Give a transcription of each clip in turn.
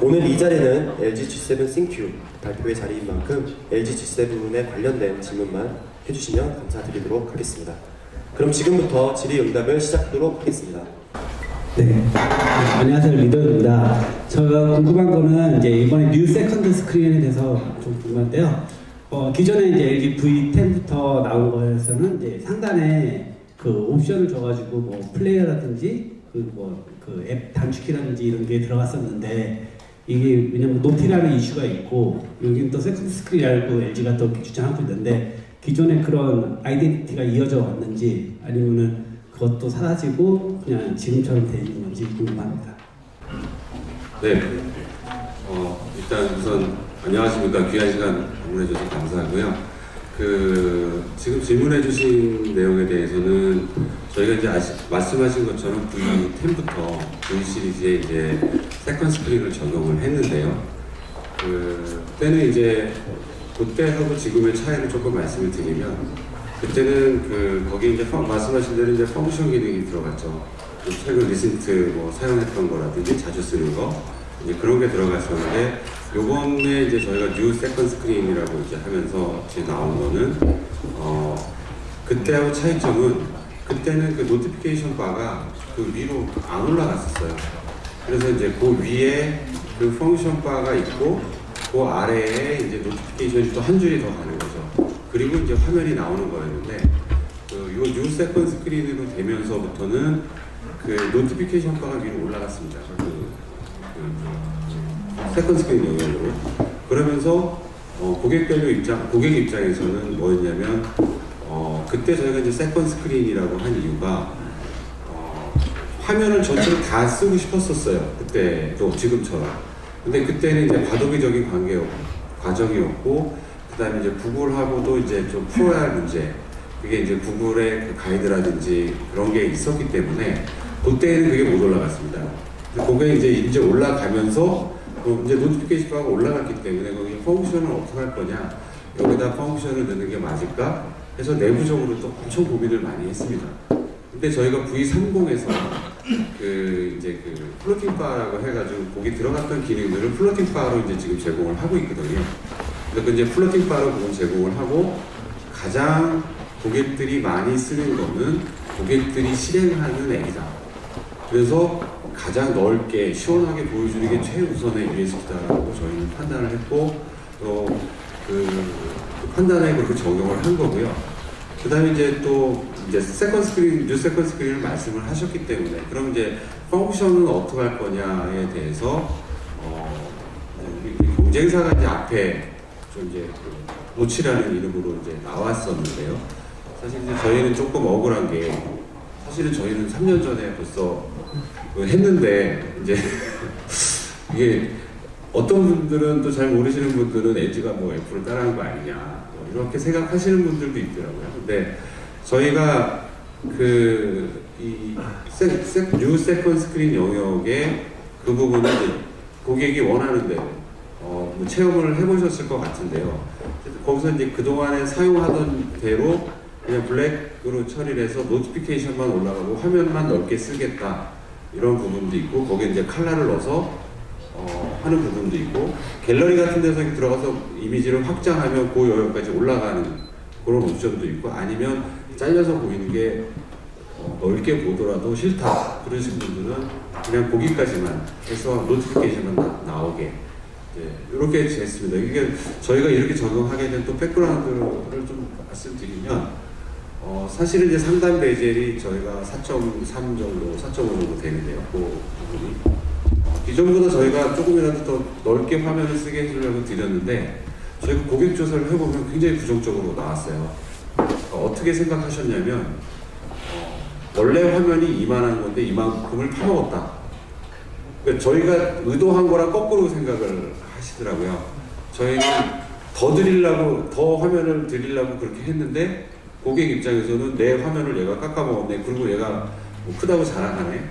오늘 이 자리는 LG G7 ThinQ 발표의 자리인 만큼 LG G7에 관련된 질문만 해주시면 감사드리도록 하겠습니다. 그럼 지금부터 질의응답을 시작하도록 하겠습니다. 네, 안녕하세요, 리더입니다. 제가 궁금한 거는 이제 이번에 뉴 세컨드 스크린에 대해서 좀 궁금한데요. 기존에 이제 LG V10부터 나온 거에서는 이제 상단에 그 옵션을 줘가지고 뭐 플레이어라든지 그 앱 단축키라든지 이런 게 들어갔었는데, 이게 왜냐면 노티라는 이슈가 있고 여기는 또 세컨드 스크린이라고 LG가 또 주장하고 있는데, 기존에 그런 아이덴티티가 이어져 왔는지 아니면은 그것도 사라지고 그냥 지금처럼 돼 있는 건지 궁금합니다. 네, 일단 우선 안녕하십니까. 귀한 시간 방문해 주셔서 감사하고요. 지금 질문해 주신 내용에 대해서는 저희가 이제 말씀하신 것처럼 V10부터 V 시리즈에 이제 세컨드 스크린을 적용을 했는데요. 그때는 이제 그때하고 지금의 차이를 조금 말씀을 드리면, 그때는 거기 이제 말씀하신 대로 이제 펑션 기능이 들어갔죠. 최근 리센트 사용했던 거라든지 자주 쓰는 거 이제 그런 게 들어갔었는데, 요번에 이제 저희가 뉴 세컨드 스크린이라고 이제 하면서 이제 나온 거는 그때하고 차이점은, 그때는 그 노티피케이션 바가 그 위로 안 올라갔었어요. 그래서 이제 그 위에 그 펑션 바가 있고 그 아래에 이제 노티피케이션이 또 한 줄이 더 가는 거죠. 그리고 이제 화면이 나오는 거였는데, 요 뉴 세컨드 스크린으로 되면서부터는 그 노티피케이션 바가 위로 올라갔습니다. 세컨드 스크린 영역으로. 그러면서 고객 입장에서는 뭐였냐면, 그때 저희가 이제 세컨드 스크린이라고 한 이유가 화면을 전체를 다 쓰고 싶었었어요. 그때도 지금처럼. 근데 그때는 이제 과도기적인 과정이었고, 그 다음에 이제 구글하고도 이제 좀 풀어야 할 문제, 그게 이제 구글의 그 가이드라든지 그런 게 있었기 때문에 그때는 그게 못 올라갔습니다. 그게 이제 올라가면서 이제 노티피케이션가 올라갔기 때문에 거기 펑션을 어떻게 할 거냐, 여기다 펑션을 넣는 게 맞을까 해서 내부적으로 또 엄청 고민을 많이 했습니다. 근데 저희가 V30에서 이제 플로팅 바라고 해가지고 거기 들어갔던 기능들을 플로팅 바로 이제 지금 제공을 하고 있거든요. 그래서 이제 플로팅 바로 그걸 제공을 하고, 가장 고객들이 많이 쓰는 거는 고객들이 실행하는 앱이다. 그래서 가장 넓게 시원하게 보여주는 게 최우선의 USB다라고 저희는 판단을 했고, 또 판단에 그렇게 적용을 한 거고요. 그 다음에 이제 또 이제 세컨드 스크린, 뉴 세컨드 스크린을 말씀을 하셨기 때문에, 그럼 이제 펑션은 어떻게 할 거냐에 대해서 우리 경쟁사가 이제 앞에 좀 이제 노치라는 이름으로 이제 나왔었는데요. 사실 이제 저희는 조금 억울한 게, 사실은 저희는 3년 전에 벌써 했는데, 이제 이게 어떤 분들은 또 잘 모르시는 분들은 LG가 뭐 애플을 따라한 거 아니냐 이렇게 생각하시는 분들도 있더라고요. 근데 저희가 뉴 세컨드 스크린 영역의 그 부분은 고객이 원하는 대로 뭐 체험을 해보셨을 것 같은데요. 거기서 이제 그동안에 사용하던 대로 그냥 블랙으로 처리를 해서 노티피케이션만 올라가고 화면만 넓게 쓰겠다, 이런 부분도 있고, 거기에 이제 컬러를 넣어서 하는 부분도 있고, 갤러리 같은 데서 들어가서 이미지를 확장하면 그 영역까지 올라가는 그런 옵션도 있고, 아니면 잘려서 보이는 게 넓게 보더라도 싫다 그러신 분들은 그냥 보기까지만 해서 노티피케이션만 나오게 이렇게 했습니다. 이게 저희가 이렇게 적용하게 된 또 백그라운드를 좀 말씀드리면, 사실은 이제 상단 베젤이 저희가 4.3 정도, 4.5 정도 되는데요. 그 부분이 기존보다 저희가 조금이라도 더 넓게 화면을 쓰게 해주려고 드렸는데, 저희가 고객 조사를 해보면 굉장히 부정적으로 나왔어요. 어떻게 생각하셨냐면, 원래 화면이 이만한 건데 이만큼을 파먹었다. 그러니까 저희가 의도한 거랑 거꾸로 생각을 하시더라고요. 저희는 더 화면을 드리려고 그렇게 했는데, 고객 입장에서는 내 화면을 얘가 깎아먹었네, 그리고 얘가 뭐 크다고 자랑하네.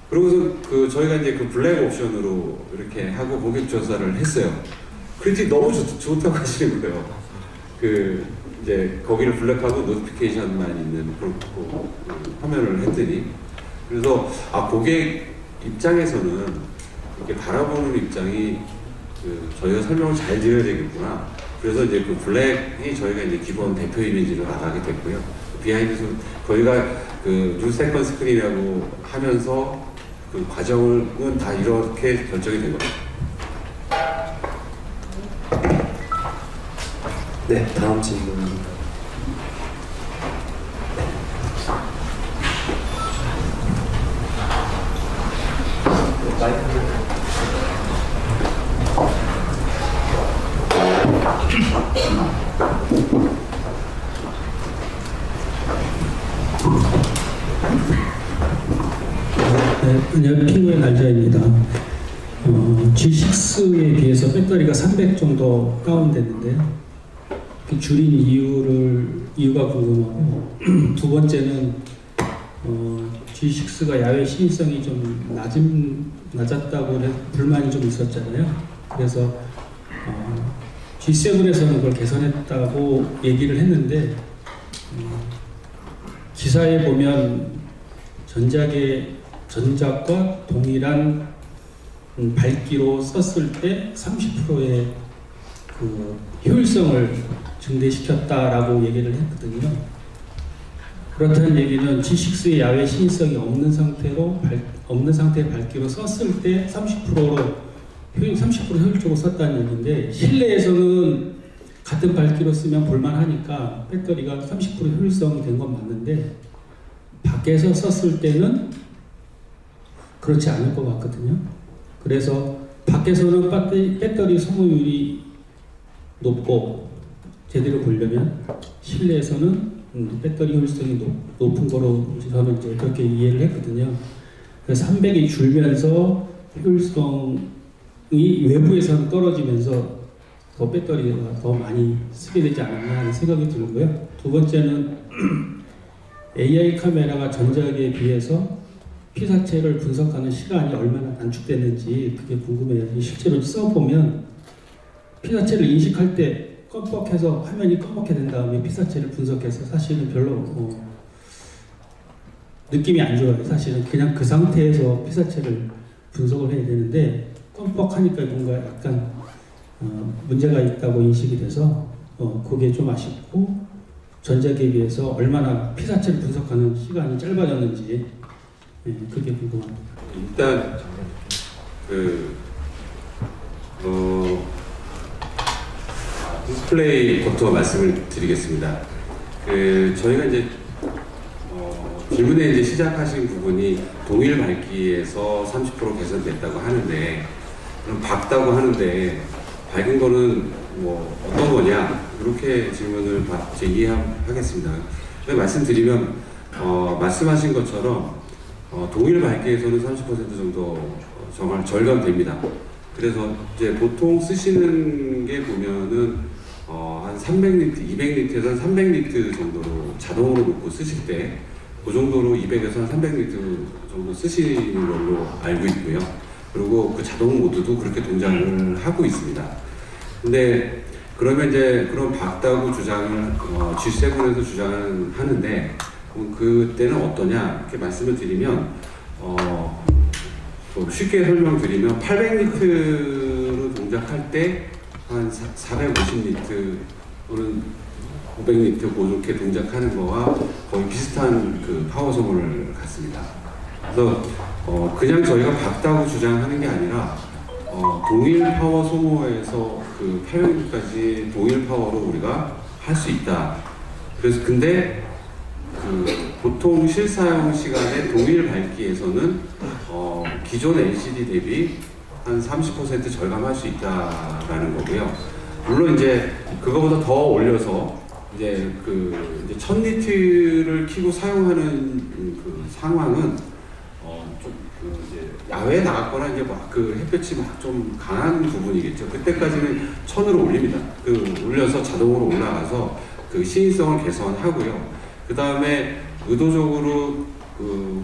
그러고서 저희가 이제 블랙 옵션으로 이렇게 하고 고객 조사를 했어요. 그랬더니 너무 좋다고 하시는 거예요. 이제 거기를 블랙하고 노티피케이션만 있는 그런 화면을 했더니, 그래서 고객 입장에서는 이렇게 바라보는 입장이 저희가 설명을 잘 드려야 되겠구나. 그래서 이제 그 블랙이 저희가 이제 기본 대표 이미지로 나가게 됐고요. 비하인드 저희가 그 뉴 세컨 스크린이라고 하면서 그 과정은 다 이렇게 결정이 된 겁니다. 네, 다음 질문. 네, 안녕하세요. 핑구의 날짜입니다. G6에 비해서 배터리가 300 정도 다운됐는데요. 그 줄인 이유가 궁금하고 두 번째는 G6가 야외 시인성이 좀 낮았다고 불만이 좀 있었잖아요. 그래서 G7에서는 그걸 개선했다고 얘기를 했는데 기사에 보면 전작과 동일한 밝기로 썼을 때 30%의 그 효율성을 증대시켰다라고 얘기를 했거든요. 그렇다는 얘기는 G6의 야외 시인성이 없는 상태의 밝기로 썼을 때 30% 효율적으로 썼다는 얘기인데, 실내에서는 같은 밝기로 쓰면 볼만하니까 배터리가 30% 효율성이 된 건 맞는데 밖에서 썼을 때는 그렇지 않을 것 같거든요. 그래서 밖에서는 배터리 소모율이 높고 제대로 보려면 실내에서는 배터리 효율성이 높은 거로 저는 이제 그렇게 이해를 했거든요. 그래서 300이 줄면서 효율성이 외부에서는 떨어지면서 더 배터리가 더 많이 쓰게 되지 않았나 하는 생각이 들고요. 두 번째는 AI 카메라가 전작에 비해서 피사체를 분석하는 시간이 얼마나 단축됐는지 그게 궁금해요. 실제로 써보면 피사체를 인식할 때 껌뻑해서 화면이 검게 된 다음에 피사체를 분석해서 사실은 별로 느낌이 안 좋아요. 사실은 그냥 그 상태에서 피사체를 분석을 해야 되는데 껌뻑하니까 뭔가 약간 문제가 있다고 인식이 돼서 그게 좀 아쉽고, 전작에 비해서 얼마나 피사체를 분석하는 시간이 짧아졌는지 그게 궁금합니다. 일단 디스플레이부터 말씀을 드리겠습니다. 저희가 이제 질문에 이제 시작하신 부분이 동일 밝기에서 30% 개선됐다고 하는데, 그럼 밝다고 하는데 밝은 거는 뭐 어떤 거냐, 이렇게 질문을 제 이해하겠습니다. 말씀드리면 말씀하신 것처럼 동일 밝기에서는 30% 정도 정말 절감됩니다. 그래서 이제 보통 쓰시는 게 보면은 한 300리터, 200리터에서 300리터 정도로 자동으로 놓고 쓰실 때 그 정도로 200에서 한 300리터 정도 쓰시는 걸로 알고 있고요. 그리고 그 자동 모드도 그렇게 동작을 하고 있습니다. 근데 그러면 이제 그런 밝다고 주장을 G7에서 주장을 하는데, 그때는 어떠냐 이렇게 말씀을 드리면 쉽게 설명드리면 800리터로 동작할 때 한 450리터 또는 500리터 그렇게 동작하는 거와 거의 비슷한 그 파워 소모를 갖습니다. 그래서 그냥 저희가 밝다고 주장하는 게 아니라 동일 파워 소모에서 그 800리터까지 동일 파워로 우리가 할 수 있다. 그래서 근데 보통 실사용 시간에 동일 밝기에서는 기존 LCD 대비 한 30% 절감할 수 있다라는 거고요. 물론 이제 그거보다 더 올려서 이제 1000니트를 켜고 사용하는 그 상황은 이제 야외에 나갔거나 이제 막 그 햇볕이 막 좀 강한 부분이겠죠. 그때까지는 1000으로 올립니다. 올려서 자동으로 올라가서 그 시인성을 개선하고요. 그 다음에 의도적으로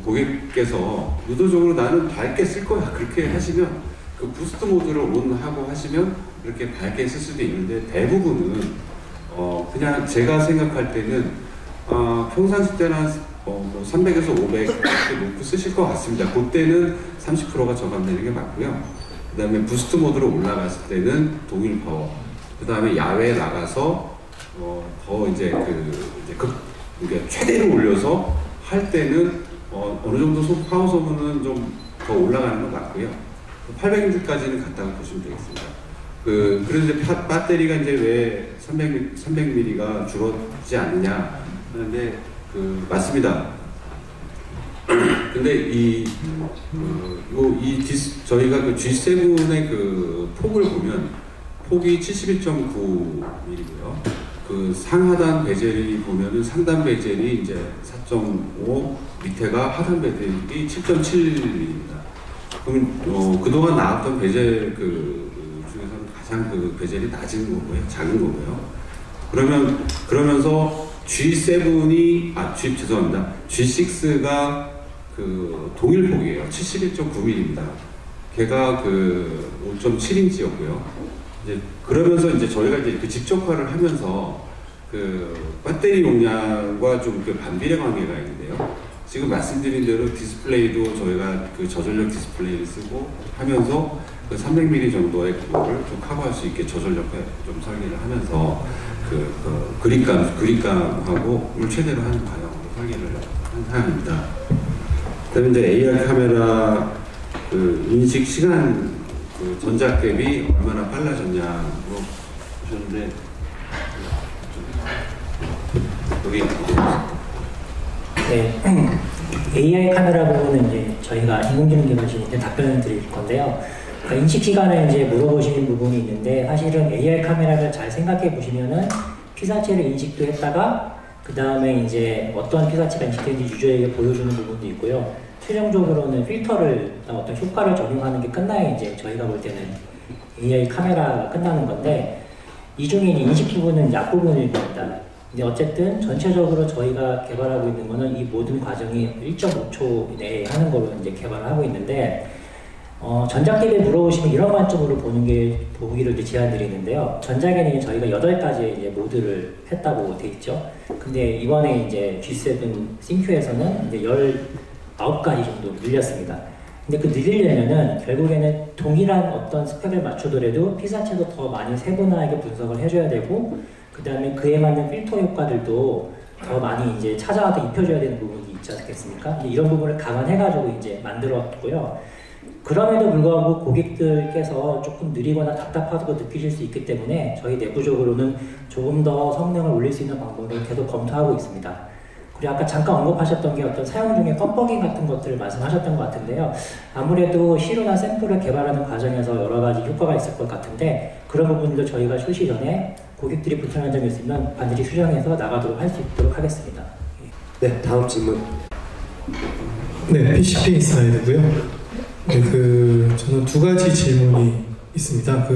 고객께서 의도적으로 나는 밝게 쓸 거야 그렇게 하시면 그 부스트 모드를 온하고 하시면 이렇게 밝게 쓸 수도 있는데, 대부분은 그냥 제가 생각할 때는 평상시 때는 300에서 500 이렇게 놓고 쓰실 것 같습니다. 그때는 30%가 절감되는 게 맞고요. 그 다음에 부스트 모드로 올라갔을 때는 동일 파워, 그 다음에 야외에 나가서 더 이제 그러니까 최대로 올려서 할 때는 어느 정도 파워 소모는 좀 더 올라가는 것 같고요. 800m까지는 갔다고 보시면 되겠습니다. 그래서 이제 배터리가 이제 왜 300mAh가 줄었지 않느냐 하는데 맞습니다. 근데 저희가 그 G7의 그 폭을 보면 폭이 71.9mm고요. 그 상하단 베젤이 보면은 상단 베젤이 이제 4.5, 밑에가 하단 베젤이 7.7mm입니다. 그러면 그동안 나왔던 베젤 중에서는 가장 베젤이 낮은 거고요, 작은 거고요. 그러면서 죄송합니다. G6가 동일 폭이에요. 71.9mm입니다. 걔가 5.7인치였고요. 그러면서 이제 저희가 이제 직접화를 하면서 배터리 용량과 좀 반비례 관계가 있는데요. 지금 말씀드린 대로 디스플레이도 저희가 저전력 디스플레이를 쓰고 하면서 300mm 정도의 그거를 좀 커버할 수 있게 저전력에 좀 설계를 하면서 그립감하고 을 최대로 하는 방향으로 설계를 한 사항입니다. 그다음에 이제 AR 카메라 인식 시간 전자갭이 얼마나 빨라졌냐고 보셨는데 여기 네, AI 카메라 부분은 이제 저희가 인공지능 개발진인데 답변을 드릴 건데요. 인식 시간을 이제 물어보시는 부분이 있는데 사실은 AI 카메라를 잘 생각해 보시면은 피사체를 인식도 했다가 그 다음에 이제 어떤 피사체가 인식되는지 유저에게 보여주는 부분도 있고요. 최종적으로는 필터를 어떤 효과를 적용하는 게 끝나야 이제 저희가 볼 때는 AI 카메라가 끝나는 건데 이 중에 이제 인식 부분은 앞부분일 겁니다. 근데 어쨌든 전체적으로 저희가 개발하고 있는 거는 이 모든 과정이 1.5초 내에 하는 걸로 이제 개발을 하고 있는데 전자기기를 물어보시면 이런 관점으로 보기를 이제 제안드리는데요. 전자기기는 저희가 8가지의 이제 모드를 했다고 돼 있죠. 근데 이번에 이제 G7 싱큐에서는 이제 19가지 정도 늘렸습니다. 근데 늘리려면은 결국에는 동일한 어떤 스펙을 맞추더라도 피사체도 더 많이 세분화하게 분석을 해줘야 되고 그 다음에 그에 맞는 필터 효과들도 더 많이 이제 찾아와서 입혀줘야 되는 부분이 있지 않겠습니까? 이런 부분을 감안해가지고 이제 만들었고요. 그럼에도 불구하고 고객들께서 조금 느리거나 답답하다고 느끼실 수 있기 때문에 저희 내부적으로는 조금 더 성능을 올릴 수 있는 방법을 계속 검토하고 있습니다. 그리고 아까 잠깐 언급하셨던 게 어떤 사용 중에 껌버깅 같은 것들을 말씀하셨던 것 같은데요. 아무래도 시료나 샘플을 개발하는 과정에서 여러 가지 효과가 있을 것 같은데 그런 부분도 저희가 출시 전에 고객들이 불편한 점이 있으면 반드시 수정해서 나가도록 할 수 있도록 하겠습니다. 네, 다음 질문. 네, PCP 인사이드고요. 네, 저는 2가지 질문이 있습니다.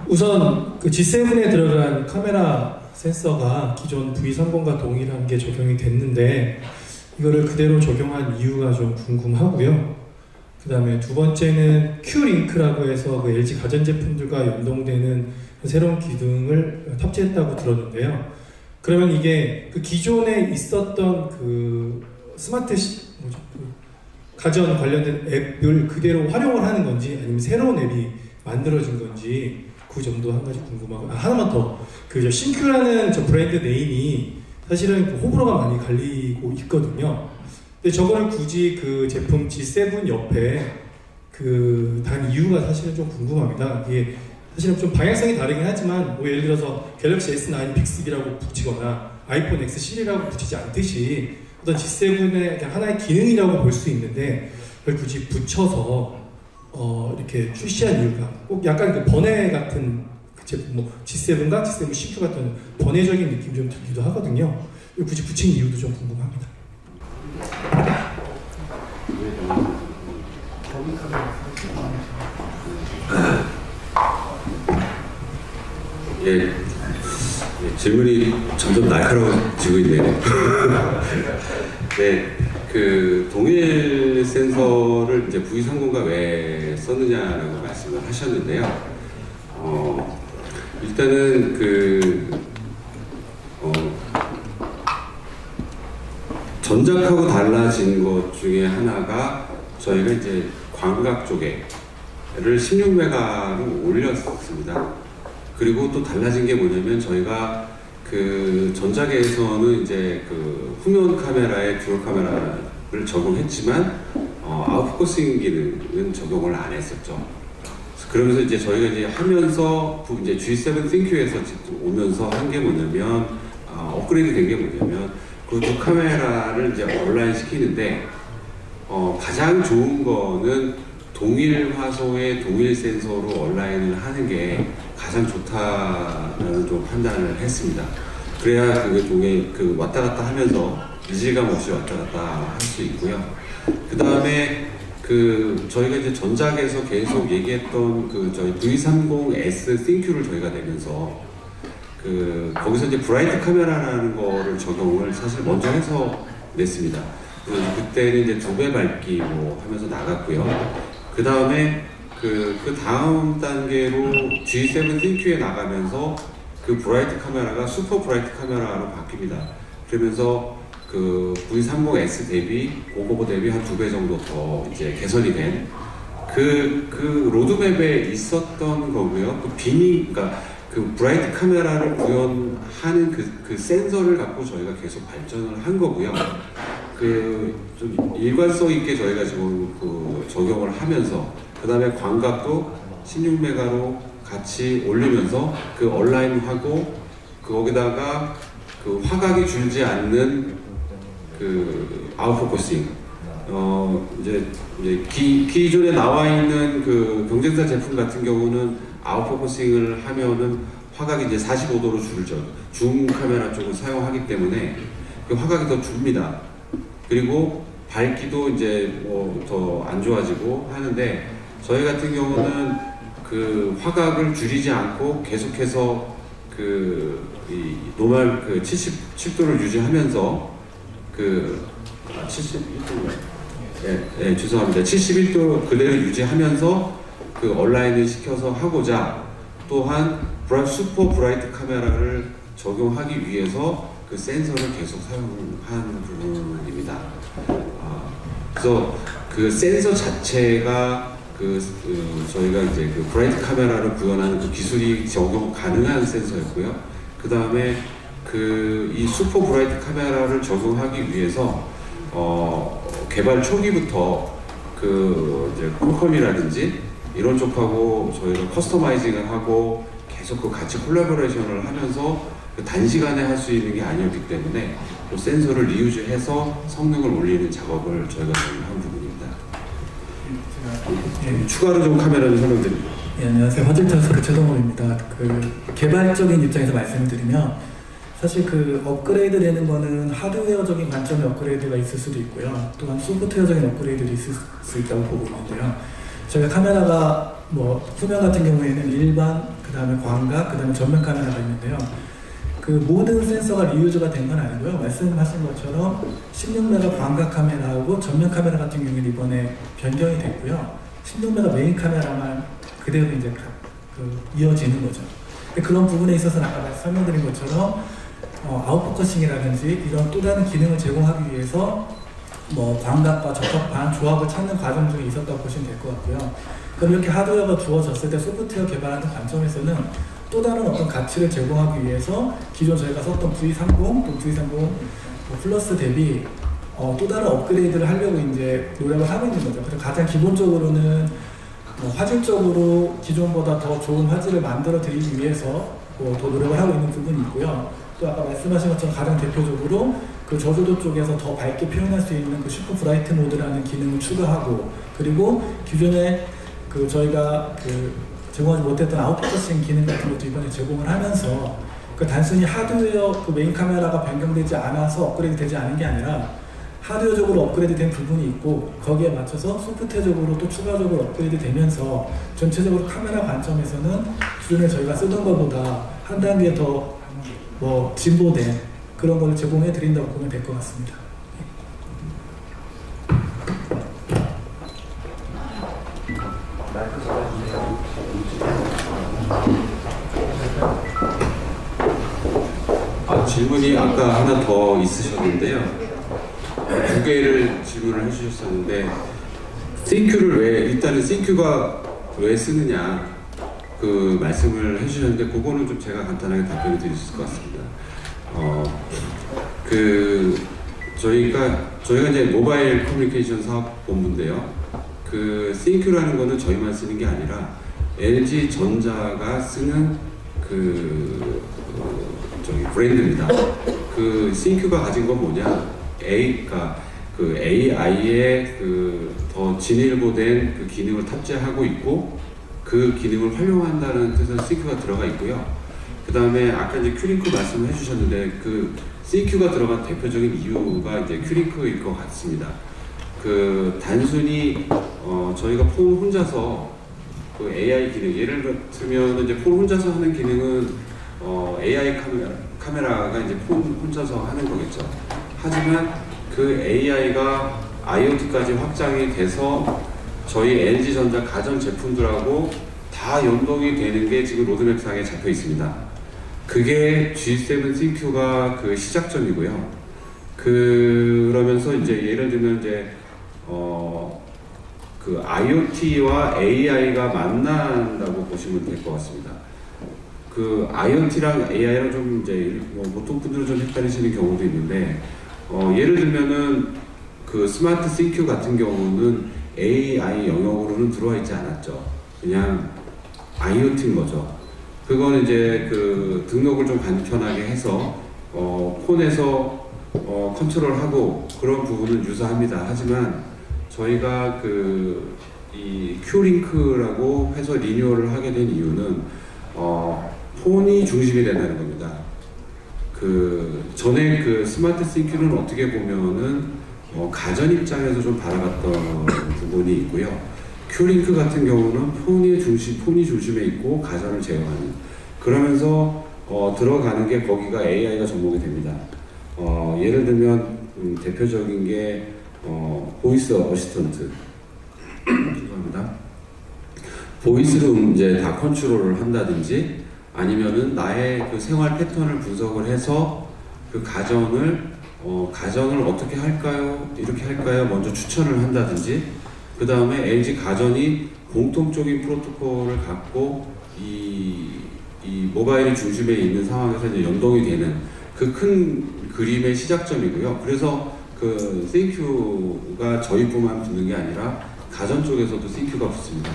우선 G7에 들어간 카메라 센서가 기존 V30과 동일한 게 적용이 됐는데 이거를 그대로 적용한 이유가 좀 궁금하고요. 그 다음에 두 번째는 Q-링크라고 해서 LG 가전제품들과 연동되는 새로운 기능을 탑재했다고 들었는데요. 그러면 이게 기존에 있었던 스마트 가전 관련된 앱을 그대로 활용을 하는 건지 아니면 새로운 앱이 만들어진 건지 그 점도 한 가지 궁금하고 하나만 더 싱큐라는 브랜드 네임이 사실은 호불호가 많이 갈리고 있거든요. 근데 저거를 굳이 제품 G7 옆에 단 이유가 사실은 좀 궁금합니다. 이게 사실은 좀 방향성이 다르긴 하지만 예를 들어서 갤럭시 S9 빅3라고 붙이거나 아이폰 X 시리라고 붙이지 않듯이 어떤 G7의 하나의 기능이라고 볼 수 있는데 그걸 굳이 붙여서 이렇게 출시한 이유가 꼭 약간 번외 같은 제품, G7과 G7 CQ 같은 번외적인 느낌이 좀 들기도 하거든요. 굳이 붙인 이유도 좀 궁금합니다. 예, 질문이 점점 날카로워지고 있네요. 네, 동일 센서를 이제 V30과 왜 썼느냐라고 말씀을 하셨는데요. 일단은 전작하고 달라진 것 중에 하나가 저희가 이제 광각 쪽에 16메가로 올렸습니다. 그리고 또 달라진 게 뭐냐면 저희가 그 전작에서는 이제 그 후면 카메라에 듀얼 카메라를 적용했지만 아웃포커싱 기능은 적용을 안 했었죠. 그러면서 이제 저희가 이제 하면서 이제 G7 ThinQ에서 오면서 한 게 뭐냐면 업그레이드 된 게 뭐냐면 그 두 카메라를 이제 온라인 시키는데 가장 좋은 거는 동일 화소의 동일 센서로 온라인을 하는 게 가장 좋다는 좀 판단을 했습니다. 그래야 그게 그 왔다 갔다 하면서 이질감 없이 왔다 갔다 할 수 있고요. 그 다음에 그 저희가 이제 전작에서 계속 얘기했던 그 저희 V30S ThinQ를 저희가 내면서 그 거기서 이제 브라이트 카메라라는 거를 적용을 사실 먼저 해서 냈습니다. 그때는 이제 2배 밝기 뭐 하면서 나갔고요. 그 다음에 그 다음 단계로 G7 ThinQ에 나가면서 그 브라이트 카메라가 슈퍼 브라이트 카메라로 바뀝니다. 그러면서 그 V30S 대비, 고고버 대비 한 2배 정도 더 이제 개선이 된 그 로드맵에 있었던 거고요. 그러니까 그 브라이트 카메라를 구현하는 그 센서를 갖고 저희가 계속 발전을 한 거고요. 좀 일관성 있게 저희가 지금 적용을 하면서 그 다음에 광각도 16메가로 같이 올리면서 그 온라인하고 거기다가 그 화각이 줄지 않는 그 아웃포커싱 이제 기존에 나와 있는 그 경쟁사 제품 같은 경우는 아웃포커싱을 하면은 화각이 이제 45도로 줄죠. 줌 카메라 쪽을 사용하기 때문에 그 화각이 더 줍니다. 그리고 밝기도 이제 뭐 더 안 좋아지고 하는데 저희 같은 경우는 그 화각을 줄이지 않고 계속해서 이 노멀 77도를 유지하면서 71도 죄송합니다. 71도 그대로 유지하면서 그 온라인을 시켜서 하고자 또한 슈퍼 브라이트 카메라를 적용하기 위해서 그 센서를 계속 사용하는 부분입니다. 그래서 그 센서 자체가 저희가 이제 그 브라이트 카메라를 구현하는 그 기술이 적용 가능한 센서였고요. 그 다음에 이 슈퍼 브라이트 카메라를 적용하기 위해서 개발 초기부터 이제 퀄컴이라든지 이런 쪽하고 저희가 커스터마이징을 하고 계속 같이 콜라보레이션을 하면서 단시간에 할 수 있는 게 아니었기 때문에 그 센서를 리유즈해서 성능을 올리는 작업을 저희가 한 부분입니다. 추가로 좀 카메라 좀 설명드립니다. 안녕하세요. 화질탄소의 최동호입니다. 개발적인 입장에서 말씀을 드리면 사실 업그레이드 되는 거는 하드웨어적인 관점의 업그레이드가 있을 수도 있고요. 또한 소프트웨어적인 업그레이드도 있을 수 있다고 보고 있는데요. 저희가 카메라가 후면 같은 경우에는 일반, 그 다음에 광각, 그 다음에 전면 카메라가 있는데요. 모든 센서가 리유즈가 된 건 아니고요. 말씀하신 것처럼 16메가 광각 카메라하고 전면 카메라 같은 경우는 이번에 변경이 됐고요. 16메가 메인 카메라만 그대로 이제 이어지는 거죠. 그런 부분에 있어서는 아까 설명드린 것처럼 아웃포커싱이라든지 이런 또 다른 기능을 제공하기 위해서 광각과 적합한 조합을 찾는 과정 중에 있었다고 보시면 될 것 같고요. 그럼 이렇게 하드웨어가 주어졌을 때 소프트웨어 개발하는 관점에서는 또 다른 어떤 가치를 제공하기 위해서 기존 저희가 썼던 V30 또 V30 플러스 대비 또 다른 업그레이드를 하려고 이제 노력을 하고 있는 거죠. 그래서 가장 기본적으로는 화질적으로 기존보다 더 좋은 화질을 만들어 드리기 위해서 더 노력을 하고 있는 부분이 있고요. 또 아까 말씀하신 것처럼 가장 대표적으로 저조도 쪽에서 더 밝게 표현할 수 있는 슈퍼 브라이트 모드라는 기능을 추가하고, 그리고 기존에 저희가 제공하지 못했던 아웃포커싱 기능 같은 것도 이번에 제공을 하면서 단순히 하드웨어 메인 카메라가 변경되지 않아서 업그레이드 되지 않은 게 아니라 하드웨어적으로 업그레이드 된 부분이 있고 거기에 맞춰서 소프트웨어적으로 또 추가적으로 업그레이드 되면서 전체적으로 카메라 관점에서는 기존에 저희가 쓰던 것보다 한 단계 더 진보된 그런 걸 제공해 드린다고 보면 될 것 같습니다. 질문이 아까 하나 더 있으셨는데요. 2개를 질문을 해주셨었는데 ThinQ를 일단은 ThinQ가 왜 쓰느냐 그 말씀을 해주셨는데 그거는 좀 제가 간단하게 답변을 드릴 수 있을 것 같습니다. 저희가 이제 모바일 커뮤니케이션 사업 본부인데요. 그 CNQ라는 거는 저희만 쓰는 게 아니라 LG 전자가 쓰는 브랜드입니다. 그 CNQ가 가진 건 뭐냐? 그 AI의 더 진일보된 그 기능을 탑재하고 있고 그 기능을 활용한다는 뜻은 CNQ가 들어가 있고요. 그 다음에 아까 이제 큐링크 말씀을 해주셨는데 그 CNQ가 들어간 대표적인 이유가 이제 큐링크일 것 같습니다. 그 단순히 저희가 폰 혼자서 그 AI 기능 예를 들면 이제 폰 혼자서 하는 기능은 AI 카메라가 이제 폰 혼자서 하는 거겠죠. 하지만 그 AI가 IoT까지 확장이 돼서 저희 LG전자 가전 제품들하고 다 연동이 되는 게 지금 로드맵상에 잡혀 있습니다. 그게 G7 CNQ가 그 시작점이고요. 그러면서 이제 예를 들면 이제 그 IoT와 AI가 만난다고 보시면 될 것 같습니다. 그 IoT랑 AI랑 좀 이제 보통 분들은 좀 헷갈리시는 경우도 있는데 예를 들면은 그 스마트 CNQ 같은 경우는 AI 영역으로는 들어와 있지 않았죠. 그냥 IoT인 거죠. 그거는 이제 그 등록을 좀 간편하게 해서 폰에서 컨트롤하고 그런 부분은 유사합니다. 하지만 저희가 이 큐링크라고 해서 리뉴얼을 하게 된 이유는 폰이 중심이 된다는 겁니다. 전에 그 스마트 CNQ는 어떻게 보면은 가전 입장에서 좀 바라봤던 부분이 있고요. 큐링크 같은 경우는 폰이 중심에 있고 가전을 제어하는 그러면서 들어가는 게 거기가 AI가 접목이 됩니다. 예를 들면 대표적인 게 보이스 어시스턴트 죄송합니다. 보이스로 이제 다 컨트롤을 한다든지 아니면은 나의 그 생활 패턴을 분석을 해서 그 가전을 어떻게 할까요? 이렇게 할까요? 먼저 추천을 한다든지 그 다음에 LG 가전이 공통적인 프로토콜을 갖고 이 모바일이 중심에 있는 상황에서 이제 연동이 되는 그 큰 그림의 시작점이고요. 그래서 그 CNQ가 저희뿐만 붙는 게 아니라 가전 쪽에서도 CNQ가 붙습니다.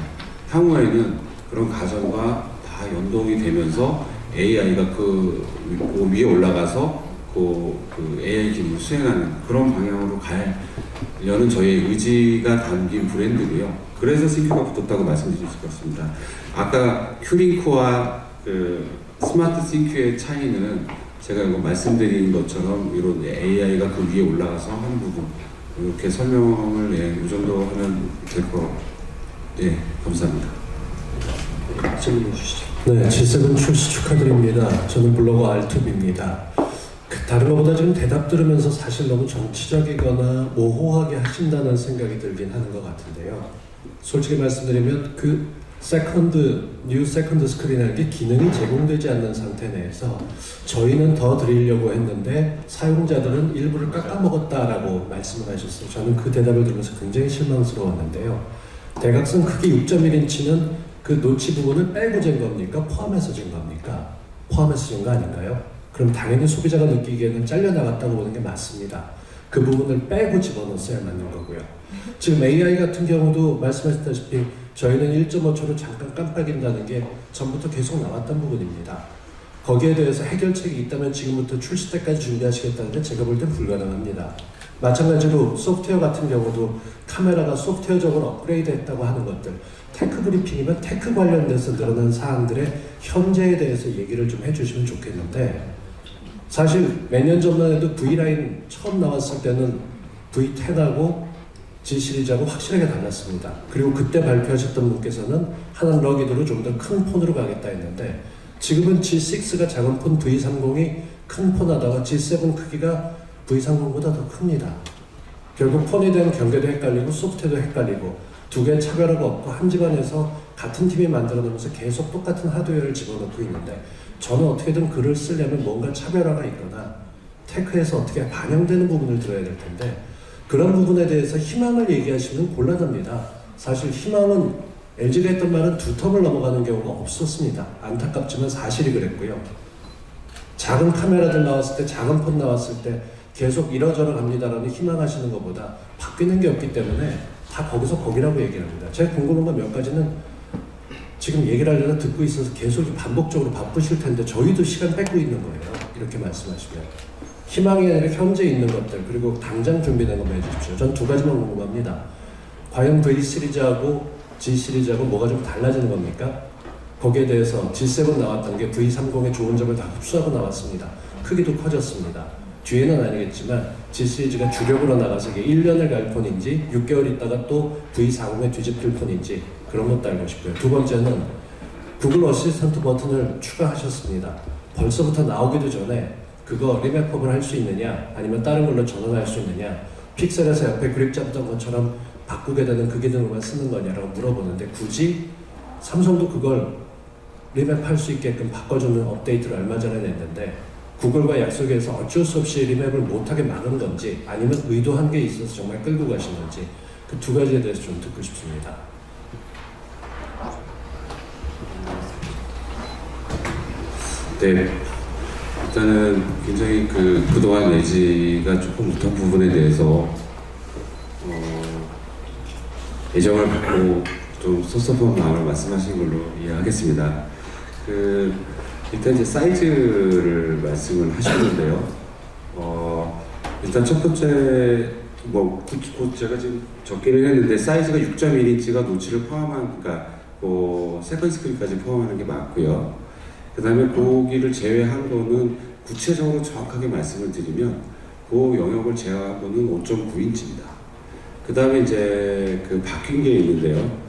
향후에는 그런 가전과 다 연동이 되면서 AI가 그 위에 올라가서 그 AI 기능을 수행하는 그런 방향으로 가려는 저희의 의지가 담긴 브랜드고요. 그래서 CNQ가 붙었다고 말씀드릴 수 있습니다. 아까 큐링크와 그 스마트 CNQ의 차이는 제가 이거 말씀드린 것처럼 이런 AI가 그 위에 올라가서 하는 부분 이렇게 설명을 이 정도 하면 될 거. 네, 감사합니다. 질문해 주시죠. 네, G7 출시 축하드립니다. 저는 블로거 알투비입니다. 다른 것보다 지금 대답 들으면서 사실 너무 정치적이거나 모호하게 하신다는 생각이 들긴 하는 것 같은데요. 솔직히 말씀드리면 뉴 세컨드 스크린이라는 게 기능이 제공되지 않는 상태 내에서 저희는 더 드리려고 했는데 사용자들은 일부를 깎아먹었다라고 말씀을 하셨어요. 저는 그 대답을 들으면서 굉장히 실망스러웠는데요. 대각선 크기 6.1인치는 그 노치 부분을 빼고 잰 겁니까? 포함해서 잰 겁니까? 포함해서 잰 거 아닌가요? 그럼 당연히 소비자가 느끼기에는 잘려나갔다고 보는 게 맞습니다. 그 부분을 빼고 집어넣었어야 맞는 거고요. 지금 AI 같은 경우도 말씀하셨다시피 저희는 1.5초로 잠깐 깜빡인다는 게 전부터 계속 나왔던 부분입니다. 거기에 대해서 해결책이 있다면 지금부터 출시 때까지 준비하시겠다는데 제가 볼 땐 불가능합니다. 마찬가지로 소프트웨어 같은 경우도 카메라가 소프트웨어적으로 업그레이드 했다고 하는 것들 테크 브리핑이면 테크 관련돼서 늘어난 사항들의 현재에 대해서 얘기를 좀 해주시면 좋겠는데 사실 몇 년 전만 해도 V라인 처음 나왔을 때는 V10하고 G 시리즈하고 확실하게 달랐습니다. 그리고 그때 발표하셨던 분께서는 하나는 러기드로 좀 더 큰 폰으로 가겠다 했는데 지금은 G6가 작은 폰 V30이 큰 폰 하다가 G7 크기가 V30보다 더 큽니다. 결국 폰에 대한 경계도 헷갈리고 소프트웨어도 헷갈리고 두 개의 차별화가 없고 한 집안에서 같은 팀이 만들어내면서 계속 똑같은 하드웨어를 집어넣고 있는데 저는 어떻게든 글을 쓰려면 뭔가 차별화가 있거나 테크에서 어떻게 반영되는 부분을 들어야 될 텐데 그런 부분에 대해서 희망을 얘기하시면 곤란합니다. 사실 희망은 LG가 했던 말은 두 텀을 넘어가는 경우가 없었습니다. 안타깝지만 사실이 그랬고요. 작은 카메라들 나왔을 때, 작은 폰 나왔을 때 계속 이러저러 갑니다라는 희망하시는 것보다 바뀌는 게 없기 때문에 다 거기서 거기라고 얘기를 합니다. 제가 궁금한 건 몇 가지는 지금 얘기를 하려다 듣고 있어서 계속 반복적으로 바쁘실 텐데 저희도 시간 뺏고 있는 거예요. 이렇게 말씀하시면. 희망이 아니라 현재 있는 것들, 그리고 당장 준비된 것만 해주십시오. 전 두 가지만 궁금합니다. 과연 V 시리즈하고 G 시리즈하고 뭐가 좀 달라지는 겁니까? 거기에 대해서 G7 나왔던 게 V30의 좋은 점을 다 흡수하고 나왔습니다. 크기도 커졌습니다. 뒤에는 아니겠지만 G 시리즈가 주력으로 나가서 이게 1년을 갈 폰인지 6개월 있다가 또 V40에 뒤집힐 폰인지 그런 것도 알고 싶고요. 두 번째는 구글 어시스턴트 버튼을 추가하셨습니다. 벌써부터 나오기도 전에 그거 리맵업을 할 수 있느냐 아니면 다른 걸로 전환할 수 있느냐, 픽셀에서 옆에 그립 잡던 것처럼 바꾸게 되는 그 기능만 쓰는 거냐라고 물어보는데 굳이 삼성도 그걸 리맵할 수 있게끔 바꿔주는 업데이트를 얼마 전에 냈는데 구글과 약속해서 어쩔 수 없이 리맵을 못하게 막은 건지 아니면 의도한 게 있어서 정말 끌고 가신 건지 그 두 가지에 대해서 좀 듣고 싶습니다. 네, 일단은 굉장히 그동안 LG가 조금 못한 부분에 대해서 애정을 갖고 좀 섭섭한 마음을 말씀하신 걸로 이해하겠습니다. 일단 이제 사이즈를 말씀을 하셨는데요. 일단 첫 번째 곧 제가 지금 적기를 했는데 사이즈가 6.1인치가 노치를 포함한, 그러니까 세컨 스크린까지 포함하는 게 맞고요. 그 다음에 거기를 제외한 거는 구체적으로 정확하게 말씀을 드리면 그 영역을 제외한 거는 5.9인치입니다. 그 다음에 이제 바뀐 게 있는데요.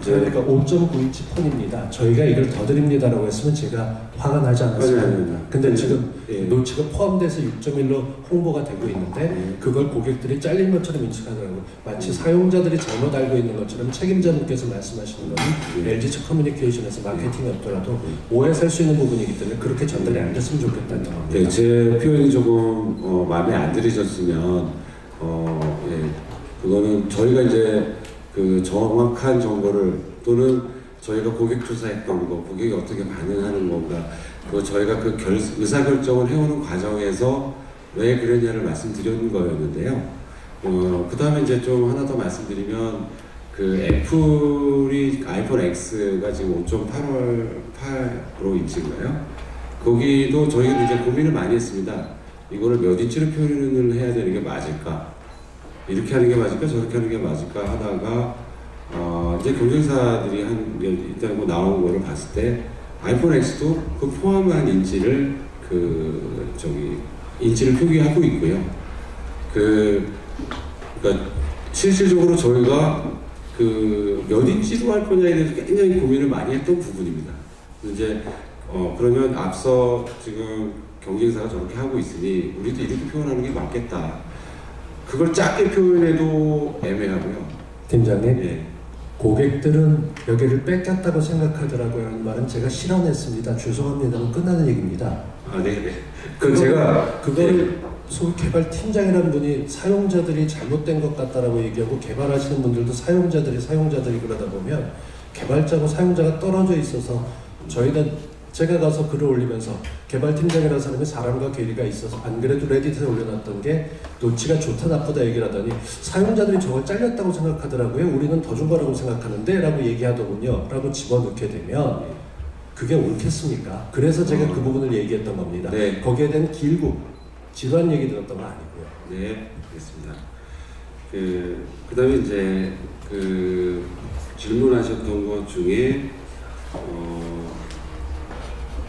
그러니까 5.9인치 폰입니다. 저희가 이걸 더 드립니다라고 했으면 제가 화가 나지 않았습니다. 근데 지금 노치가 포함돼서 6.1로 홍보가 되고 있는데 그걸 고객들이 잘린 것처럼 인식하더라고요. 마치 사용자들이 잘못 알고 있는 것처럼 책임자분께서 말씀하시는 건 LG 측 커뮤니케이션에서 마케팅이 없더라도 오해 살 수 있는 부분이기 때문에 그렇게 전달이 안 됐으면 좋겠다는 겁니다. 네, 제 표현이 조금 마음에 안 들으셨으면 그거는 저희가 이제 정확한 정보를 또는 저희가 고객 조사했던 거, 고객이 어떻게 반응하는 건가, 저희가 의사결정을 해오는 과정에서 왜 그랬냐를 말씀드리는 거였는데요. 그 다음에 이제 좀 하나 더 말씀드리면 애플이 아이폰 X가 지금 5.8 인치인가요? 거기도 저희가 이제 고민을 많이 했습니다. 이거를 몇 인치로 표현을 해야 되는 게 맞을까? 이렇게 하는 게 맞을까? 저렇게 하는 게 맞을까? 하다가 이제 경쟁사들이 일단 나온 거를 봤을 때 아이폰 X도 그 포함한 인치를 인치를 표기하고 있고요. 그러니까 실질적으로 저희가 몇 인치로 할 거냐에 대해서 굉장히 고민을 많이 했던 부분입니다. 이제 그러면 앞서 지금 경쟁사가 저렇게 하고 있으니 우리도 이렇게 표현하는 게 맞겠다. 그걸 작게 표현해도 애매하고요. 팀장님, 예. 고객들은 여기를 뺏겼다고 생각하더라고요 하는 말은 제가 실현했습니다. 죄송합니다는 끝나는 얘기입니다. 네네. 제가 그거를 소위 개발 팀장이라는 분이 사용자들이 잘못된 것 같다라고 얘기하고 개발하시는 분들도 사용자들이 그러다 보면 개발자고 사용자가 떨어져 있어서 제가 가서 글을 올리면서 개발팀장이라는 사람이 사람과 괴리가 있어서 안 그래도 레딧에 올려놨던 게 노치가 좋다 나쁘다 얘기를 하더니 사용자들이 저걸 잘렸다고 생각하더라고요. 우리는 더 준 거라고 생각하는데 라고 얘기하더군요. 라고 집어넣게 되면 그게 옳겠습니까? 그래서 제가 그 부분을 얘기했던 겁니다. 네. 거기에 대한 길고 지루한 얘기 들었던 건 아니고요. 네, 알겠습니다. 그 다음에 이제 질문하셨던 것 중에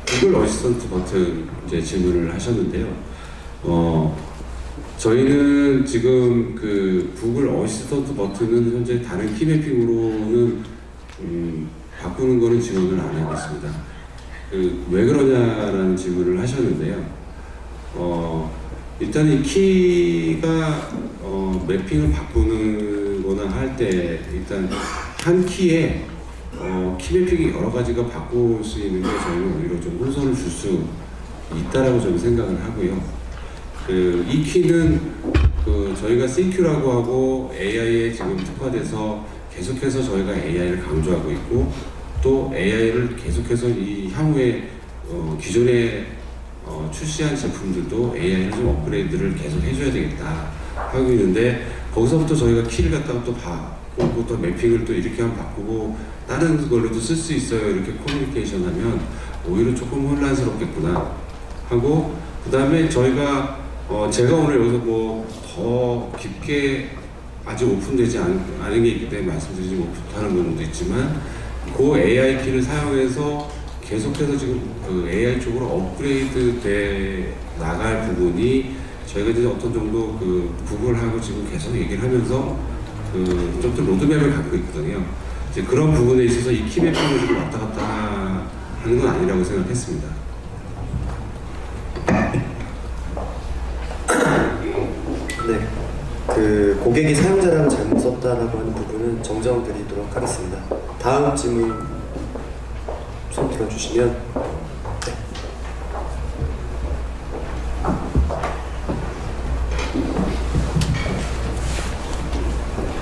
구글 어시스턴트 버튼 이제 질문을 하셨는데요. 저희는 지금 구글 어시스턴트 버튼은 현재 다른 키 매핑으로는 바꾸는 거는 지원을 안 하고 있습니다. 왜 그러냐라는 질문을 하셨는데요. 일단 이 키가 매핑을 바꾸는 거나 할 때 일단 한 키에 키 매핑이 여러 가지가 바꿀 수 있는 게 저희는 오히려 좀 혼선을 줄 수 있다라고 저는 생각을 하고요. 이 키는 저희가 CQ라고 하고 AI에 지금 특화돼서 계속해서 저희가 AI를 강조하고 있고 또 AI를 계속해서 이 향후에 기존에 출시한 제품들도 AI를 좀 업그레이드를 계속 해줘야 되겠다 하고 있는데 거기서부터 저희가 키를 갖다가 또 바꾸고 또 매핑을 또 이렇게 한번 바꾸고 다른 걸로도 쓸 수 있어요 이렇게 커뮤니케이션 하면 오히려 조금 혼란스럽겠구나 하고 그 다음에 저희가 제가 오늘 여기서 뭐 더 깊게 아직 오픈되지 않은 게 있기 때문에 말씀드리지 못하는 부분도 있지만 그 AI 키를 사용해서 계속해서 지금 그 AI 쪽으로 업그레이드 돼 나갈 부분이 저희가 이제 어떤 정도 그 구글하고 지금 계속 얘기를 하면서 그 좀 더 로드맵을 갖고 있거든요. 이제 그런 부분에 있어서 이 키 매핑을 좀 왔다 갔다 하는 건 아니라고 생각했습니다. 네, 그 고객이 사용자라고 잘못 썼다라고 하는 부분은 정정드리도록 하겠습니다. 다음 질문 손 들어주시면.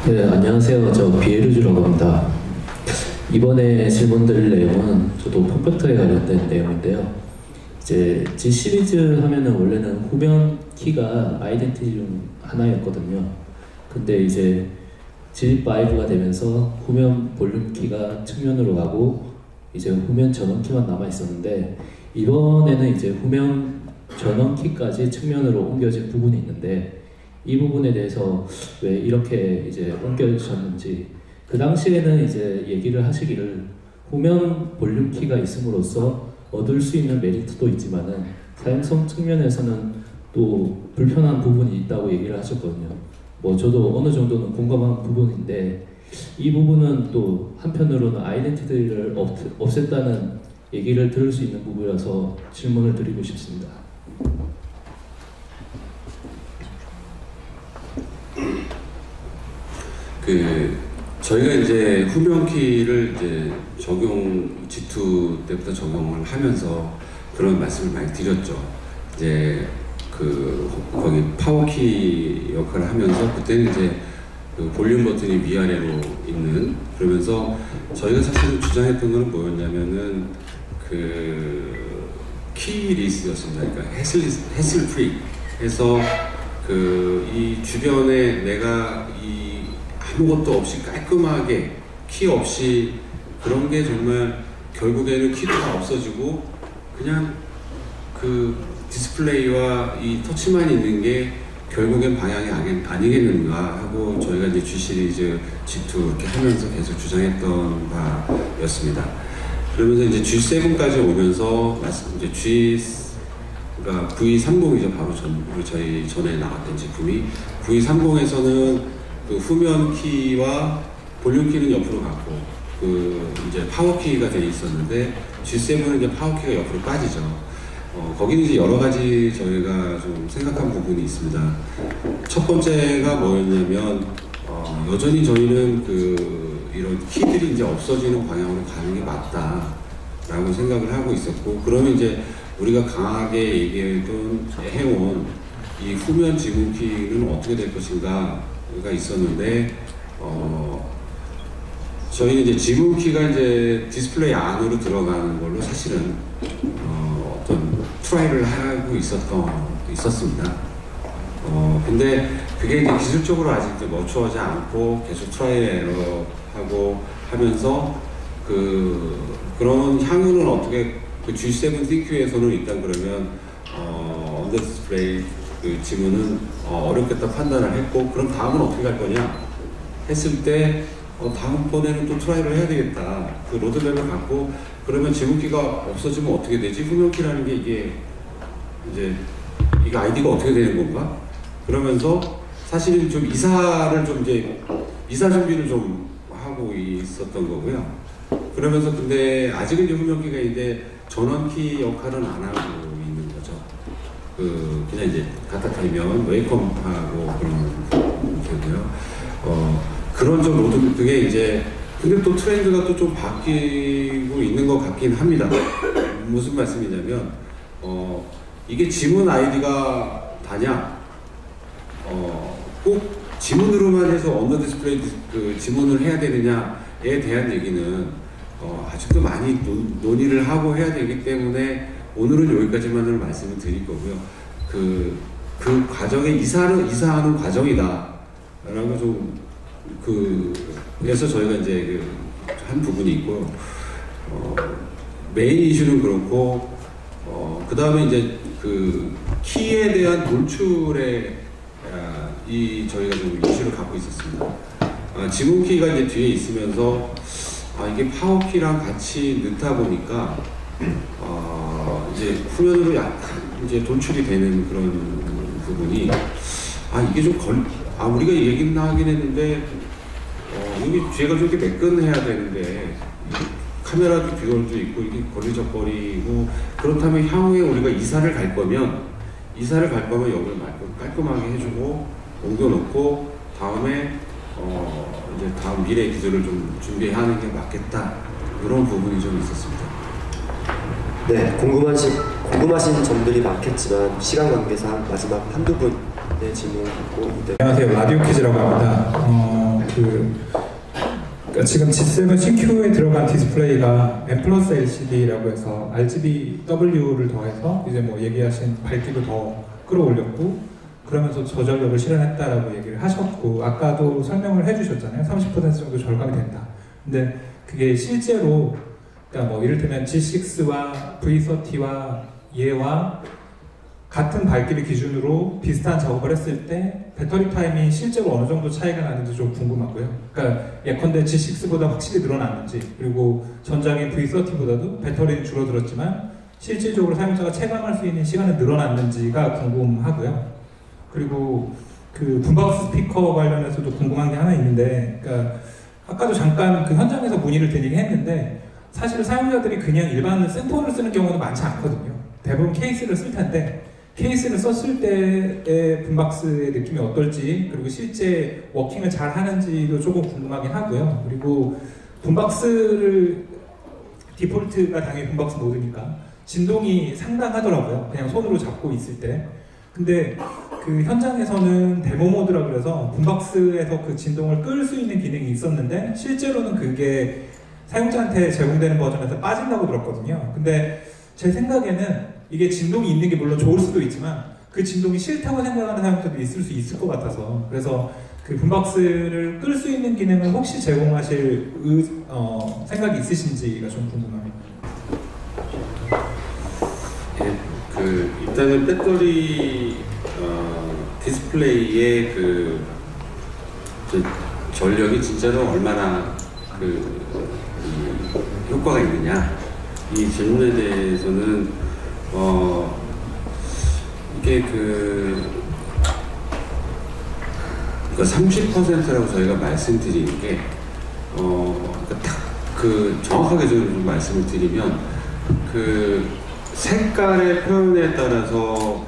네, 안녕하세요. 저 비에르주라고 합니다. 이번에 질문드릴 내용은 저도 컴퓨터에 관련된 내용인데요. 이제 G 시리즈 하면은 원래는 후면 키가 아이덴티티 중 하나였거든요. 근데 이제 G5가 되면서 후면 볼륨 키가 측면으로 가고 이제 후면 전원 키만 남아 있었는데 이번에는 이제 후면 전원 키까지 측면으로 옮겨진 부분이 있는데 이 부분에 대해서 왜 이렇게 이제 옮겨주셨는지 그 당시에는 이제 얘기를 하시기를 후면 볼륨 키가 있음으로써 얻을 수 있는 메리트도 있지만은 사용성 측면에서는 또 불편한 부분이 있다고 얘기를 하셨거든요. 뭐 저도 어느 정도는 공감한 부분인데 이 부분은 또 한편으로는 아이덴티티를 없앴다는 얘기를 들을 수 있는 부분이라서 질문을 드리고 싶습니다. 저희가 이제 후면키를 이제 G2 때부터 적용을 하면서 그런 말씀을 많이 드렸죠. 이제 거기 파워키 역할을 하면서 그때는 이제 그 볼륨 버튼이 위아래로 있는 그러면서 저희가 사실은 주장했던 거는 뭐였냐면은 키 리스였습니다. 그러니까 해슬 프리 해서 이 주변에 내가 아무것도 없이 깔끔하게 키 없이 그런 게 정말 결국에는 키도 다 없어지고 그냥 디스플레이와 이 터치만 있는 게 결국엔 방향이 아니겠는가 하고 저희가 이제 G 시리즈 G2 이렇게 하면서 계속 주장했던 바였습니다. 그러면서 이제 G7까지 오면서 이제 그러니까 V30이죠. 바로 저희 전에 나왔던 제품이 V30에서는 후면 키와 볼륨 키는 옆으로 갔고 이제 파워 키가 되어 있었는데 G7은 이제 파워 키가 옆으로 빠지죠. 거기는 이제 여러 가지 저희가 좀 생각한 부분이 있습니다. 첫 번째가 뭐였냐면 여전히 저희는 이런 키들이 이제 없어지는 방향으로 가는 게 맞다라고 생각을 하고 있었고 그러면 이제 우리가 강하게 얘기해온 이 후면 지문키는 어떻게 될 것인가 가 있었는데 저희는 이제 지문키가 이제 디스플레이 안으로 들어가는 걸로 사실은 어떤 트라이를 하고 있었습니다. 근데 그게 이제 기술적으로 아직 이제 머추어지 않고 계속 트라이 에러 하고 하면서 그런 향후는 어떻게 G7 TQ에서는 일단 그러면 언더 디스플레이 지문은 어렵겠다 판단을 했고 그럼 다음은 어떻게 갈 거냐 했을 때 다음번에는 또 트라이를 해야 되겠다 로드맵을 갖고 그러면 지문키가 없어지면 어떻게 되지? 후면키라는 게 이게 아이디가 어떻게 되는 건가? 그러면서 사실은 좀 이사 준비를 좀 하고 있었던 거고요. 그러면서 근데 아직은 이제 후면키가 이제 전원키 역할은 안 하고 있는 거죠. 그냥 이제 갖다 대면 웨이컴하고 그런 거고요. 그런 좀 그게 이제 근데 또 트렌드가 또 좀 바뀌고 있는 것 같긴 합니다. 무슨 말씀이냐면 이게 지문 아이디가 다냐? 꼭 지문으로만 해서 언더 디스플레이 그 지문을 해야 되느냐에 대한 얘기는 아직도 많이 논의를 하고 해야 되기 때문에 오늘은 여기까지만을 말씀을 드릴 거고요. 그 과정에 이사하는 과정이다라고 좀 그래서 저희가 이제 한 부분이 있고요. 메인 이슈는 그렇고 그 다음에 이제 그 키에 대한 돌출에 저희가 좀 이슈를 갖고 있었습니다. 지문 키가 이제 뒤에 있으면서 이게 파워 키랑 같이 넣다 보니까 이제 후면으로 약간 이제 돌출이 되는 그런 부분이 이게 좀 우리가 얘기는 하긴 했는데 여기 뒤에가 좀 이렇게 매끈해야 되는데 카메라 비결도 있고 이게 거리적거리고 그렇다면 향후에 우리가 이사를 갈 거면 여기를 깔끔하게 해주고 옮겨놓고 다음에 이제 다음 미래 기술을 좀 준비하는 게 맞겠다 이런 부분이 좀 있었습니다. 네, 궁금하신 점들이 많겠지만 시간 관계상 마지막 한두 분의 질문 받고 안녕하세요, 라디오 퀴즈라고 합니다. 지금 G7 CQ에 들어간 디스플레이가 M 플러스 LCD라고 해서 RGBW를 더해서 이제 뭐 얘기하신 밝기도 더 끌어올렸고 그러면서 저전력을 실현했다라고 얘기를 하셨고 아까도 설명을 해주셨잖아요. 30% 정도 절감이 된다. 근데 그게 실제로 그러니까 뭐 이를테면 G6와 V30와 얘와 같은 밝기를 기준으로 비슷한 작업을 했을 때 배터리 타임이 실제로 어느 정도 차이가 나는지 좀 궁금하고요. 그러니까 예컨대 G6보다 확실히 늘어났는지 그리고 전작인 V30보다도 배터리는 줄어들었지만 실질적으로 사용자가 체감할 수 있는 시간은 늘어났는지가 궁금하고요. 그리고 그 붐박스 스피커 관련해서도 궁금한 게 하나 있는데 그러니까 아까도 잠깐 그 현장에서 문의를 드리긴 했는데 사실 사용자들이 그냥 일반 센터를 쓰는 경우는 많지 않거든요. 대부분 케이스를 쓸 텐데 케이스를 썼을 때의 붐박스의 느낌이 어떨지 그리고 실제 워킹을 잘 하는지도 조금 궁금하긴 하고요. 그리고 붐박스를 디폴트가 당연히 붐박스 모드니까 진동이 상당하더라고요. 그냥 손으로 잡고 있을 때. 근데 그 현장에서는 데모 모드라 그래서 붐박스에서 그 진동을 끌 수 있는 기능이 있었는데 실제로는 그게 사용자한테 제공되는 버전에서 빠진다고 들었거든요. 근데 제 생각에는 이게 진동이 있는 게 물론 좋을 수도 있지만 그 진동이 싫다고 생각하는 사용자도 있을 것 같아서 그래서 그 붐박스를 끌 수 있는 기능을 혹시 제공하실 생각이 있으신지가 좀 궁금합니다. 일단은 배터리 디스플레이의 전력이 진짜로 얼마나 효과가 있느냐 이 질문에 대해서는 이게 30%라고 저희가 말씀드리는 게 정확하게 좀 말씀을 드리면 색깔의 표현에 따라서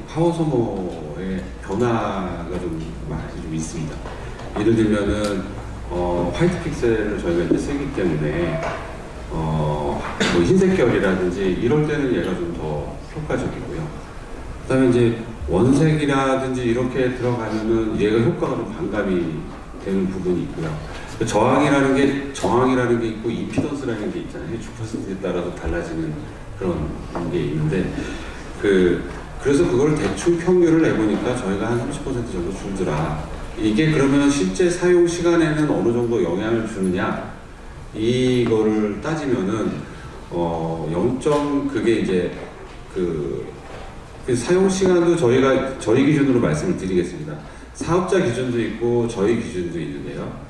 파워 소모의 변화가 좀 많이 좀 있습니다. 예를 들면은 화이트 픽셀을 저희가 이제 쓰기 때문에 뭐 흰색 결이라든지 이럴 때는 얘가 좀 더 효과적이고요. 그다음에 이제 원색이라든지 이렇게 들어가면은 얘가 효과가 좀 반감이 되는 부분이 있고요. 저항이라는 게 있고 임피던스라는 게 있잖아요. 주파수에 따라서 달라지는 그런 게 있는데 그래서 그걸 대충 평균을 내보니까 저희가 한 30% 정도 줄더라. 이게 그러면 실제 사용 시간에는 어느 정도 영향을 주느냐 이거를 따지면은 그게 이제 그 사용 시간도 저희 기준으로 말씀을 드리겠습니다. 사업자 기준도 있고 저희 기준도 있는데요.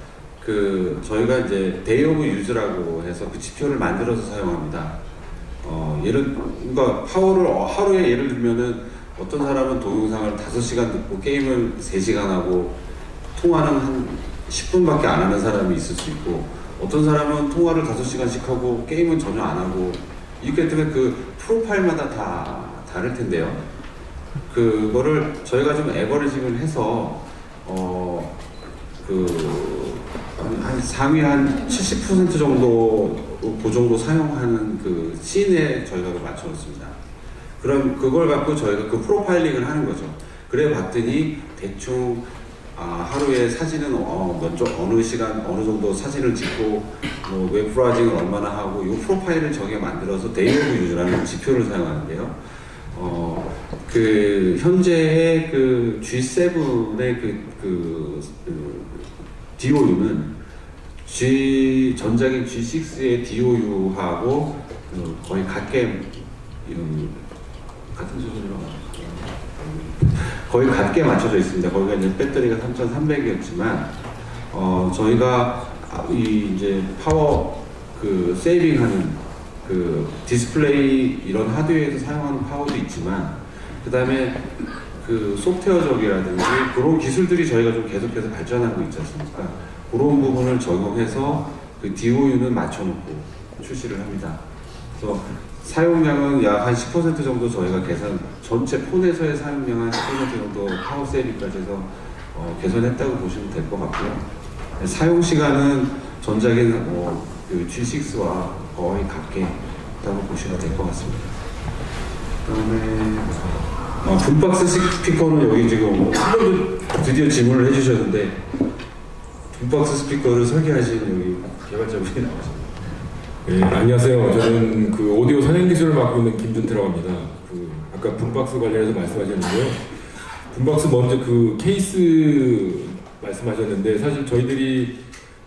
저희가 이제 데이 오브 유즈라고 해서 그 지표를 만들어서 사용합니다. 그러니까 파워를 하루에 예를 들면은 어떤 사람은 동영상을 5시간 듣고 게임을 3시간 하고 통화는 한 10분밖에 안 하는 사람이 있을 수 있고 어떤 사람은 통화를 5시간씩 하고 게임은 전혀 안 하고 이렇기 때문에 그 프로파일마다 다 다를 텐데요. 그거를 저희가 좀 에버리징을 해서 한 상위 한 70% 정도 그 정도 사용하는 그 씬에 저희가 맞춰놓습니다. 그럼 그걸 갖고 저희가 그 프로파일링을 하는 거죠. 그래 봤더니 대충 하루에 사진은 어느 시간 어느 정도 사진을 찍고 뭐 웹 브라우징을 얼마나 하고 이 프로파일을 저게 만들어서 데이 오브 유즈라는 지표를 사용하는데요. 그 현재의 그 G7의 그 DOU는 전작인 G6의 DOU하고 거의 같게 같은 수준으로 거의 같게 맞춰져 있습니다. 거기가 이제 배터리가 3,300이었지만 저희가 이제 파워 그 세이빙하는 그 디스플레이 이런 하드웨어에서 사용하는 파워도 있지만 그 다음에 그 소프트웨어적이라든지 그런 기술들이 저희가 좀 계속해서 발전하고 있지 않습니까? 그런 부분을 적용해서 그 DOU는 맞춰놓고 출시를 합니다. 그래서 사용량은 약 한 10% 정도 저희가 전체 폰에서의 사용량 한 10% 정도 파워 세이빙까지 해서 개선했다고 보시면 될 것 같고요. 사용 시간은 전작인 그 G6와 거의 같게 있다고 보시면 될 것 같습니다. 그다음에 붐박스 스피커는 여기 지금 드디어 질문을 해주셨는데 붐박스 스피커를 설계하신 여기 개발자분이 나오셨습니다. 네, 안녕하세요. 저는 그 오디오 선행 기술을 맡고 있는 김준태라고 합니다. 아까 붐박스 관련해서 말씀하셨는데요. 붐박스 먼저 그 케이스 말씀하셨는데 사실 저희들이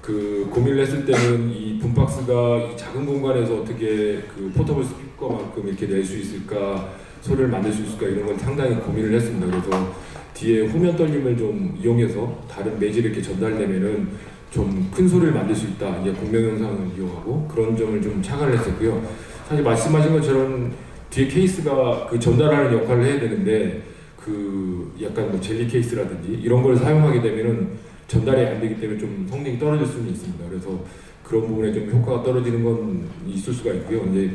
그 고민을 했을 때는 이 붐박스가 이 작은 공간에서 어떻게 그 포터블 스피커만큼 이렇게 낼 수 있을까, 소리를 만들 수 있을까 이런 걸 상당히 고민을 했습니다. 그래서 뒤에 후면 떨림을 좀 이용해서 다른 매질을 이렇게 전달되면은 좀 큰 소리를 만들 수 있다. 이제 공명 영상을 이용하고 그런 점을 좀 착안을 했었고요. 사실 말씀하신 것처럼 뒤에 케이스가 그 전달하는 역할을 해야 되는데 그 약간 뭐 젤리 케이스라든지 이런 걸 사용하게 되면은 전달이 안 되기 때문에 좀 성능이 떨어질 수는 있습니다. 그래서 그런 부분에 좀 효과가 떨어지는 건 있을 수가 있고요. 이제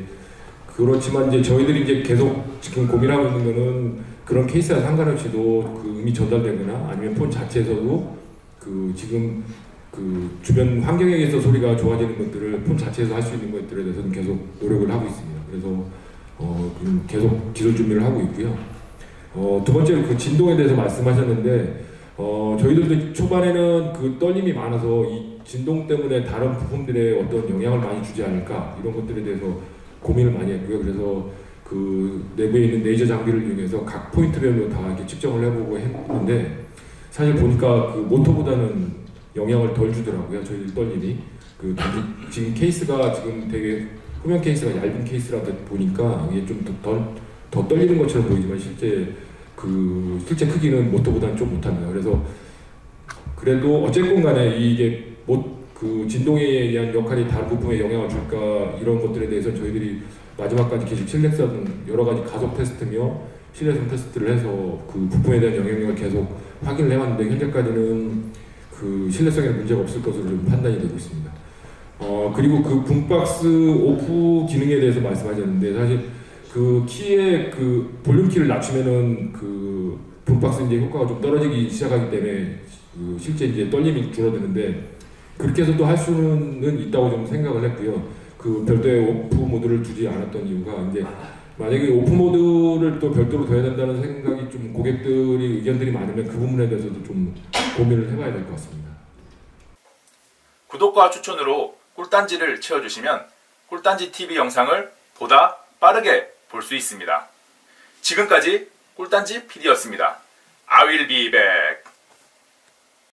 그렇지만 이제 저희들이 이제 계속 지금 고민하고 있는 거는 그런 케이스와 상관없이도 그 음이 전달되거나 아니면 폰 자체에서도 그 지금 그 주변 환경에 의해서 소리가 좋아지는 것들을 폰 자체에서 할 수 있는 것들에 대해서는 계속 노력을 하고 있습니다. 그래서 계속 기술 준비를 하고 있고요. 두 번째로 그 진동에 대해서 말씀하셨는데 저희들도 초반에는 그 떨림이 많아서 이 진동 때문에 다른 부품들에 어떤 영향을 많이 주지 않을까 이런 것들에 대해서 고민을 많이 했고요. 그래서 그 내부에 있는 레이저 장비를 이용해서 각 포인트별로 다 이렇게 측정을 해보고 했는데 사실 보니까 그 모터보다는 영향을 덜 주더라고요. 저희 떨림이 지금 케이스가 지금 되게 후면 케이스가 얇은 케이스라다 보니까 이게 좀 더 떨리는 것처럼 보이지만 실제 크기는 모터보다는 좀 못합니다. 그래서 그래도 어쨌건 간에 이게 그 진동에 의한 역할이 다른 부품에 영향을 줄까 이런 것들에 대해서 저희들이 마지막까지 계속 실내성 여러 가지 가속 테스트며 실내성 테스트를 해서 그 부품에 대한 영향력을 계속 확인을 해왔는데 현재까지는 그 실내성에 문제가 없을 것으로 좀 판단이 되고 있습니다. 그리고 그 붐박스 오프 기능에 대해서 말씀하셨는데 사실 그 키의 그 볼륨 키를 낮추면은 그 붐박스 이제 효과가 좀 떨어지기 시작하기 때문에 그 실제 이제 떨림이 줄어드는데 그렇게 해서도 할 수는 있다고 좀 생각을 했고요. 그 별도의 오프 모드를 두지 않았던 이유가 이제 만약에 오프 모드를 또 별도로 둬야 된다는 생각이 좀 고객들이 의견들이 많으면 그 부분에 대해서도 좀 고민을 해봐야 될 것 같습니다. 구독과 추천으로 꿀단지를 채워주시면 꿀단지 TV 영상을 보다 빠르게 볼 수 있습니다. 지금까지 꿀단지 PD였습니다. I will be back.